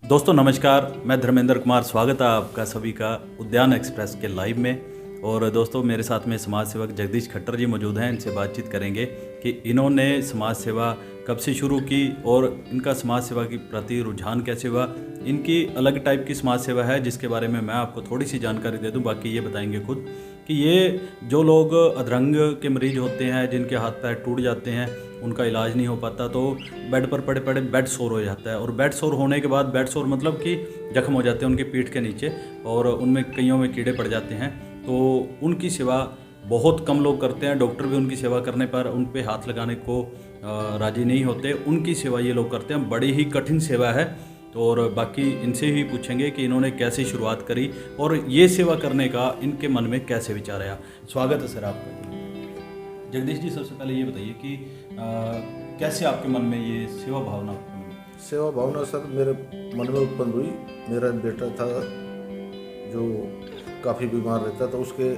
दोस्तों नमस्कार, मैं धर्मेंद्र कुमार। स्वागत है आपका सभी का उद्यान एक्सप्रेस के लाइव में। और दोस्तों मेरे साथ में समाज सेवक जगदीश खट्टर जी मौजूद हैं। इनसे बातचीत करेंगे कि इन्होंने समाज सेवा कब से शुरू की और इनका समाज सेवा के प्रति रुझान कैसे हुआ। इनकी अलग टाइप की समाज सेवा है जिसके बारे में मैं आपको थोड़ी सी जानकारी दे दूं, बाकी ये बताएंगे खुद कि ये जो लोग अधरंग के मरीज होते हैं, जिनके हाथ पैर टूट जाते हैं, उनका इलाज नहीं हो पाता तो बेड पर पड़े पड़े बेड सोर हो जाता है। और बेड सोर होने के बाद, बेड सोर मतलब कि जख्म हो जाते हैं उनकी पीठ के नीचे और उनमें कईयों में कीड़े पड़ जाते हैं, तो उनकी सेवा बहुत कम लोग करते हैं। डॉक्टर भी उनकी सेवा करने पर उन पे हाथ लगाने को राज़ी नहीं होते। उनकी सेवा ये लोग करते हैं, बड़ी ही कठिन सेवा है। तो और बाकी इनसे ही पूछेंगे कि इन्होंने कैसे शुरुआत करी और ये सेवा करने का इनके मन में कैसे विचार आया। स्वागत है सर आपका। जगदीश जी, सबसे पहले ये बताइए कि कैसे आपके मन में ये सेवा भावना सेवा भावना सर मेरे मन में उत्पन्न हुई। मेरा बेटा था जो काफ़ी बीमार रहता था, उसके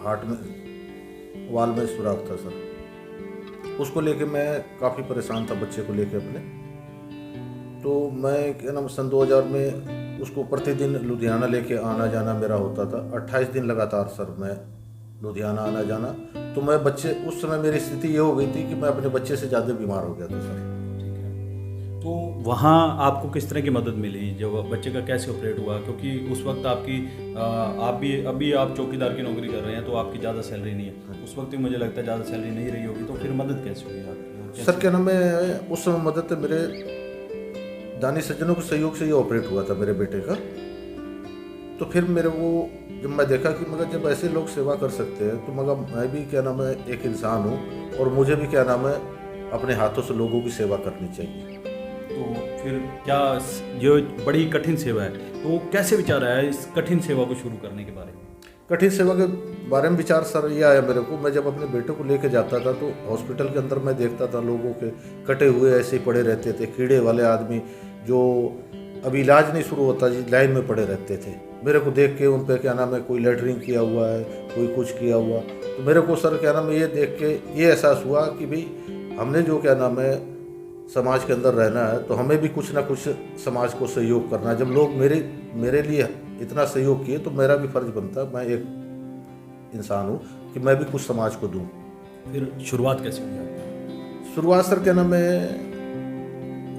हार्ट में वाल में सुराख था सर। उसको लेके मैं काफ़ी परेशान था, बच्चे को लेके अपने। तो मैं क्या नाम सन 2000 में उसको प्रतिदिन लुधियाना लेके आना जाना मेरा होता था। 28 दिन लगातार सर मैं लुधियाना आना जाना। तो मैं उस समय मेरी स्थिति ये हो गई थी कि मैं अपने बच्चे से ज़्यादा बीमार हो गया था सर। ठीक है, तो वहाँ आपको किस तरह की मदद मिली? जो बच्चे का कैसे ऑपरेट हुआ? क्योंकि उस वक्त आपकी आप भी अभी आप चौकीदार की नौकरी कर रहे हैं तो आपकी ज़्यादा सैलरी नहीं है। उस वक्त भी मुझे लगता है ज़्यादा सैलरी नहीं रही होगी, तो फिर मदद कैसे हुई आपकी? सर क्या नाम है, उस समय मदद मेरे दानी सज्जनों के सहयोग से ये ऑपरेट हुआ था मेरे बेटे का। तो फिर मेरे वो जब मैं देखा कि मगर जब ऐसे लोग सेवा कर सकते हैं तो मगर मैं भी क्या नाम है एक इंसान हूँ और मुझे भी क्या नाम है अपने हाथों से लोगों की सेवा करनी चाहिए। तो फिर क्या जो बड़ी कठिन सेवा है, तो कैसे विचार आया इस कठिन सेवा को शुरू करने के बारे में? कठिन सेवा के बारे में विचार सर ये आया मेरे को। मैं जब अपने बेटे को लेके जाता था तो हॉस्पिटल के अंदर मैं देखता था लोगों के कटे हुए ऐसे ही पड़े रहते थे, कीड़े वाले आदमी जो अभी इलाज नहीं शुरू होता जी लाइन में पड़े रहते थे। मेरे को देख के उन पे क्या नाम है कोई लेटरिंग किया हुआ है, कोई कुछ किया हुआ। तो मेरे को सर क्या नाम है ये देख के ये एहसास हुआ कि भाई हमने जो क्या नाम है समाज के अंदर रहना है तो हमें भी कुछ ना कुछ समाज को सहयोग करना है। जब लोग मेरे लिए इतना सहयोग किए तो मेरा भी फर्ज बनता, मैं एक इंसान हूँ कि मैं भी कुछ समाज को दूँ। फिर शुरुआत कैसे हुई? शुरुआत सर क्या नाम है,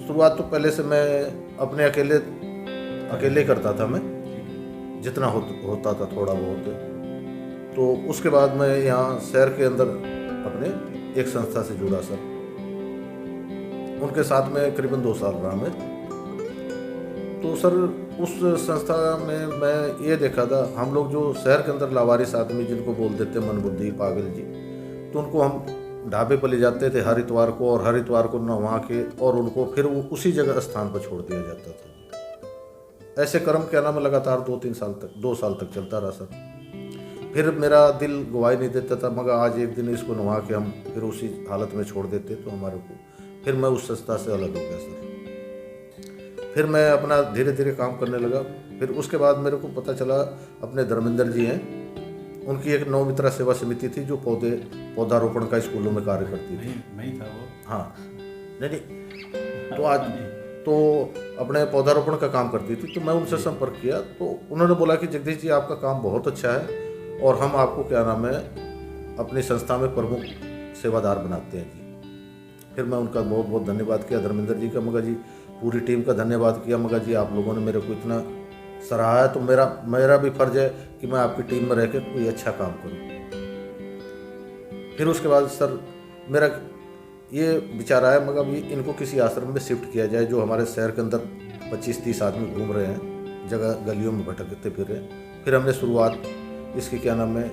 शुरुआत तो पहले से मैं अपने अकेले करता था, मैं जितना होता था थोड़ा बहुत। तो उसके बाद मैं यहाँ शहर के अंदर अपने एक संस्था से जुड़ा सर। उनके साथ में करीबन 2 साल रहा मैं। तो सर उस संस्था में मैं ये देखा था, हम लोग जो शहर के अंदर लावारिस आदमी जिनको बोल देते मनबुद्धि पागल जी, तो उनको हम ढाबे पर ले जाते थे हर इतवार को, और हर इतवार को नहवा के और उनको फिर वो उसी जगह स्थान पर छोड़ दिया जाता था। ऐसे कर्म क्या नाम लगातार 2 साल तक चलता रहा सर। फिर मेरा दिल गवाही नहीं देता था, मगर आज एक दिन इसको नहवा के हम फिर उसी हालत में छोड़ देते तो हमारे को फिर मैं उस संस्था से अलग हो गया सर। फिर मैं अपना धीरे धीरे काम करने लगा। फिर उसके बाद मेरे को पता चला अपने धर्मेंद्र जी हैं, उनकी एक नवमित्रा सेवा समिति थी जो पौधारोपण का स्कूलों में कार्य करती थी। मैं ही था वो। हाँ नहीं तो आज तो अपने पौधारोपण का काम करती थी। तो मैं उनसे संपर्क किया तो उन्होंने बोला कि जगदीश जी आपका काम बहुत अच्छा है और हम आपको क्या नाम है अपनी संस्था में प्रमुख सेवादार बनाते हैं जी। फिर मैं उनका बहुत बहुत धन्यवाद किया, धर्मेंद्र जी का, मगर जी पूरी टीम का धन्यवाद किया। मगर जी आप लोगों ने मेरे को इतना सराहा है तो मेरा भी फर्ज है कि मैं आपकी टीम में रहकर कोई अच्छा काम करूं। फिर उसके बाद सर मेरा ये विचार आया मगर भी इनको किसी आश्रम में शिफ्ट किया जाए जो हमारे शहर के अंदर 25-30 आदमी घूम रहे हैं, जगह गलियों में भटकते फिर रहे हैं। फिर हमने शुरुआत इसकी क्या नाम है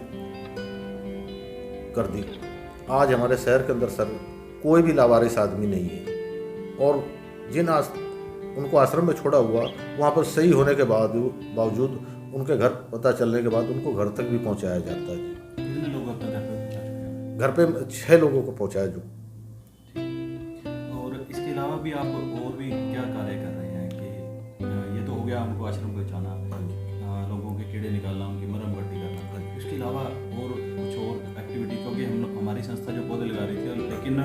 कर दी। आज हमारे शहर के अंदर सर कोई भी लावारिस आदमी नहीं है, और उनको आश्रम में छोड़ा हुआ वहाँ पर सही होने के बावजूद उनके घर पता चलने के बाद उनको घर तक भी पहुँचाया जाता है। कितने लोग अपने घर पे? घर पे 6 लोगों को पहुँचाया जो। और इसके अलावा भी आप और भी क्या कार्य कर रहे हैं कि ये तो हो गया हमको आश्रम पहुँचाना, लोगों के कीड़े निकालना, उनकी मरहम पट्टी करना, इसके अलावा और कुछ और एक्टिविटी? क्योंकि हमारी संस्था जो पौधे लगा रही थी, लेकिन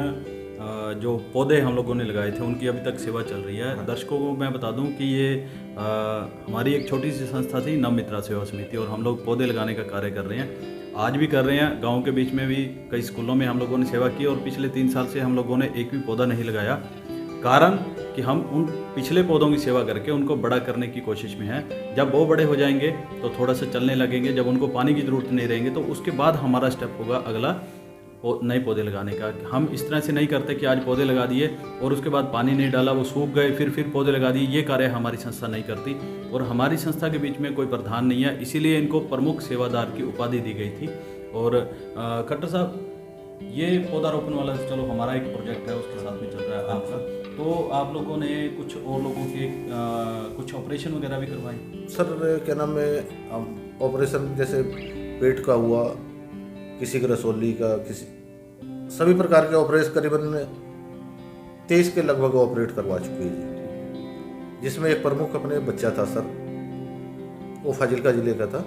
जो पौधे हम लोगों ने लगाए थे उनकी अभी तक सेवा चल रही है। दर्शकों को मैं बता दूं कि ये हमारी एक छोटी सी संस्था थी नव मित्रा सेवा समिति, और हम लोग पौधे लगाने का कार्य कर रहे हैं, आज भी कर रहे हैं। गांव के बीच में भी कई स्कूलों में हम लोगों ने सेवा की, और पिछले 3 साल से हम लोगों ने एक भी पौधा नहीं लगाया। कारण कि हम उन पिछले पौधों की सेवा करके उनको बड़ा करने की कोशिश में हैं। जब वो बड़े हो जाएंगे तो थोड़ा सा चलने लगेंगे, जब उनको पानी की ज़रूरत नहीं रहेंगे तो उसके बाद हमारा स्टेप होगा अगला नए पौधे लगाने का। हम इस तरह से नहीं करते कि आज पौधे लगा दिए और उसके बाद पानी नहीं डाला, वो सूख गए, फिर पौधे लगा दिए। ये कार्य हमारी संस्था नहीं करती, और हमारी संस्था के बीच में कोई प्रधान नहीं है, इसीलिए इनको प्रमुख सेवादार की उपाधि दी गई थी। और खट्टर साहब, ये पौधारोपण वाला चलो हमारा एक प्रोजेक्ट है, उसके साथ में चल रहा है आपका, तो आप लोगों ने कुछ और लोगों के कुछ ऑपरेशन वगैरह भी करवाए? सर क्या नाम है, ऑपरेशन जैसे पेट का हुआ, किसी के रसोली का, किसी सभी प्रकार के ऑपरेशन करीबन 23 के लगभग ऑपरेट करवा चुके हैं जी। जिसमें एक प्रमुख अपने बच्चा था सर, वो फाजिलका जिले का था,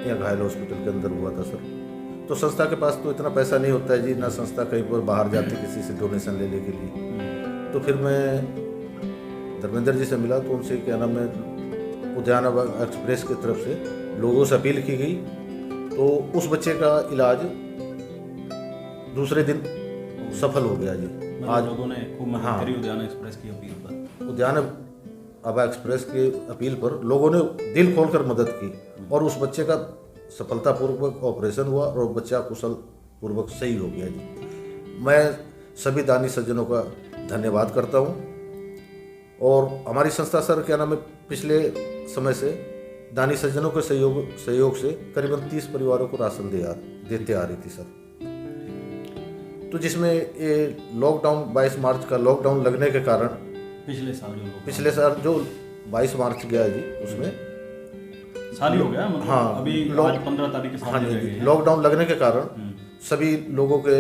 यहाँ घायल हॉस्पिटल के अंदर हुआ था सर। तो संस्था के पास तो इतना पैसा नहीं होता है जी, ना संस्था कहीं पर बाहर जाती किसी से डोनेशन लेने के लिए। तो फिर मैं धर्मेंद्र जी से मिला, तो उनसे क्या नाम है, उद्यान एक्सप्रेस की तरफ से लोगों से अपील की गई, तो उस बच्चे का इलाज दूसरे दिन सफल हो गया जी। आज लोगों ने खूब मदद करी उद्यान एक्सप्रेस की अपील पर। उद्यान आभा एक्सप्रेस की अपील पर लोगों ने दिल खोलकर मदद की, और उस बच्चे का सफलतापूर्वक ऑपरेशन हुआ और बच्चा कुशल पूर्वक सही हो गया जी। मैं सभी दानी सज्जनों का धन्यवाद करता हूँ। और हमारी संस्था सर क्या नाम है, पिछले समय से दानी सज्जनों के सहयोग से करीबन 30 परिवारों को राशन देते आ रही थी सर। तो जिसमें ये लॉकडाउन 22 मार्च का लॉकडाउन लगने के कारण पिछले साल जो 22 मार्च गया जी, उसमें साल ही हो गया, मतलब हाँ, अभी आज 15 तारीख के सामने हाँ जी, लॉकडाउन लगने के कारण सभी लोगों के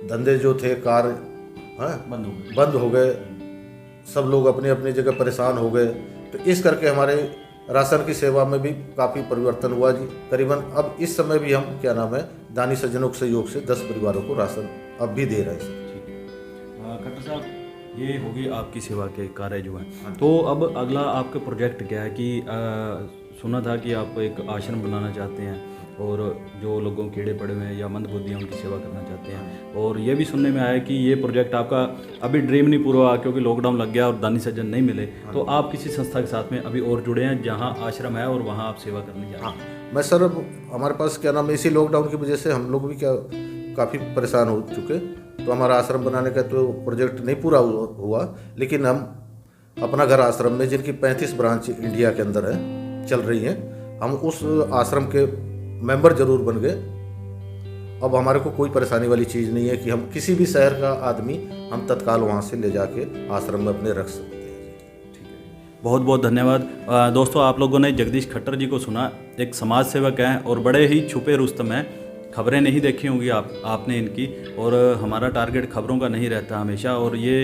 धंधे जो थे, कार्य बंद हो गए, सब लोग अपनी अपनी जगह परेशान हो गए। तो इस करके हमारे राशन की सेवा में भी काफ़ी परिवर्तन हुआ जी। करीबन अब इस समय भी हम क्या नाम है, दानी सज्जनों के सहयोग से 10 परिवारों को राशन अब भी दे रहे हैं सर। ठीक है खट्टर साहब, ये होगी आपकी सेवा के कार्य जो हैं। तो अब अगला आपका प्रोजेक्ट क्या है कि सुना था कि आप एक आश्रम बनाना चाहते हैं, और जो लोगों कीड़े पड़े हुए हैं या मंदबुद्धि हैं उनकी सेवा करना चाहते हैं, और ये भी सुनने में आया कि ये प्रोजेक्ट आपका अभी ड्रीम नहीं पूरा हुआ क्योंकि लॉकडाउन लग गया और दानी सज्जन नहीं मिले। तो आप किसी संस्था के साथ में अभी और जुड़े हैं जहां आश्रम है और वहां आप सेवा करने जा रहे हैं? मैं सर, हमारे पास क्या नाम है, इसी लॉकडाउन की वजह से हम लोग भी काफ़ी परेशान हो चुके, तो हमारा आश्रम बनाने का तो प्रोजेक्ट नहीं पूरा हुआ, लेकिन हम अपना घर आश्रम में, जिनकी 35 ब्रांच इंडिया के अंदर है, चल रही हैं, हम उस आश्रम के मेंबर जरूर बन गए। अब हमारे को कोई परेशानी वाली चीज़ नहीं है कि हम किसी भी शहर का आदमी हम तत्काल वहाँ से ले जाके आश्रम में अपने रख सकते हैं। ठीक है, बहुत बहुत धन्यवाद। दोस्तों, आप लोगों ने जगदीश खट्टर जी को सुना, एक समाज सेवक हैं और बड़े ही छुपे रुस्तम हैं। खबरें नहीं देखी होंगी आपने इनकी, और हमारा टारगेट खबरों का नहीं रहता हमेशा। और ये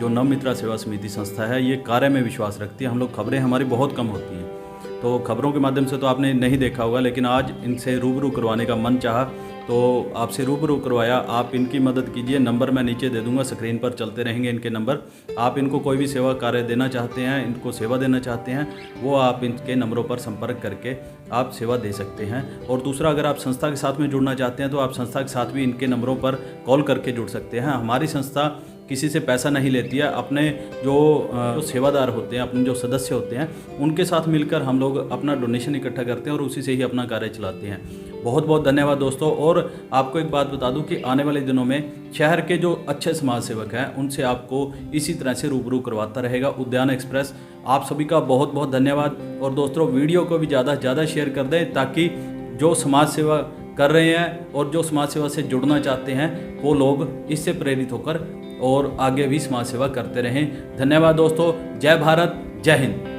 जो नव मित्रा सेवा समिति संस्था है, ये कार्य में विश्वास रखती है। हम लोग खबरें हमारी बहुत कम होती हैं, तो खबरों के माध्यम से तो आपने नहीं देखा होगा, लेकिन आज इनसे रूबरू करवाने का मन चाहा तो आपसे रूबरू करवाया। आप इनकी मदद कीजिए, नंबर मैं नीचे दे दूंगा, स्क्रीन पर चलते रहेंगे इनके नंबर। आप इनको कोई भी सेवा कार्य देना चाहते हैं, इनको सेवा देना चाहते हैं, वो आप इनके नंबरों पर संपर्क करके आप सेवा दे सकते हैं। और दूसरा, अगर आप संस्था के साथ में जुड़ना चाहते हैं तो आप संस्था के साथ भी इनके नंबरों पर कॉल करके जुड़ सकते हैं। हमारी संस्था किसी से पैसा नहीं लेती है। अपने जो सेवादार होते हैं, अपने जो सदस्य होते हैं, उनके साथ मिलकर हम लोग अपना डोनेशन इकट्ठा करते हैं और उसी से ही अपना कार्य चलाते हैं। बहुत बहुत धन्यवाद दोस्तों। और आपको एक बात बता दूं कि आने वाले दिनों में शहर के जो अच्छे समाज सेवक हैं उनसे आपको इसी तरह से रूबरू करवाता रहेगा उद्यान एक्सप्रेस। आप सभी का बहुत बहुत धन्यवाद। और दोस्तों, वीडियो को भी ज़्यादा से ज़्यादा शेयर कर दें, ताकि जो समाज सेवा कर रहे हैं और जो समाज सेवा से जुड़ना चाहते हैं वो लोग इससे प्रेरित होकर और आगे भी समाज सेवा करते रहें। धन्यवाद दोस्तों। जय भारत, जय हिंद।